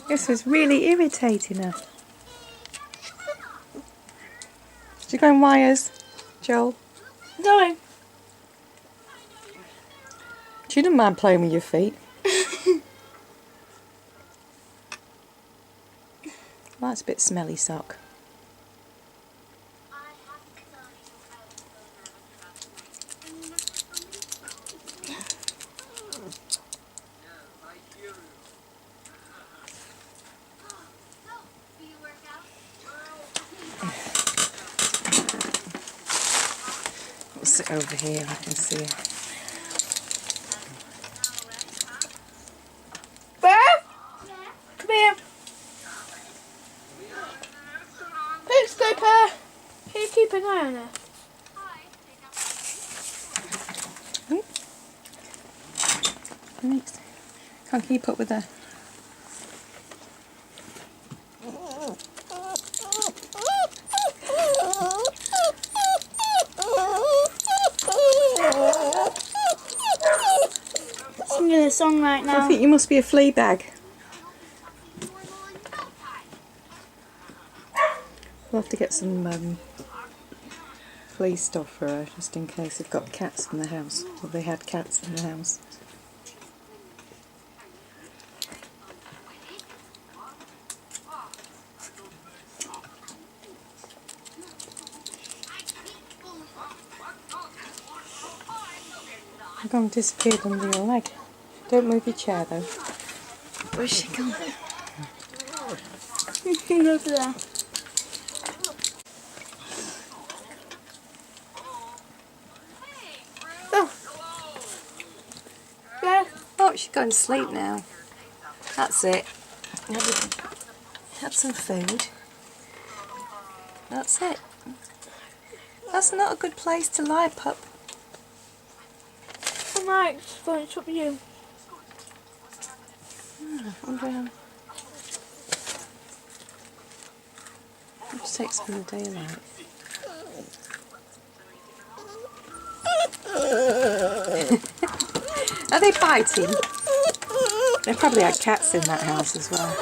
This was really irritating her. Did you go in wires, Joel? No. She didn't mind playing with your feet. That's a bit smelly sock. We'll sit over here, I can see her. Bear? Come here. Please, Skipper. Can you keep an eye on her? Thanks. Can't keep up with her. Singing a song right now. I think you must be a flea bag. We'll have to get some flea stuff for her, just in case they've got cats in the house, or they had cats in the house. I've gone disappeared under your leg. Don't move your chair though. Where's she gone? Over there. Oh. Yeah. Oh, she's going to sleep now. That's it. Have some food. That's it. That's not a good place to lie, pup. I might go and stop you. Just take some of the daylight. Are they biting? They probably had cats in that house as well.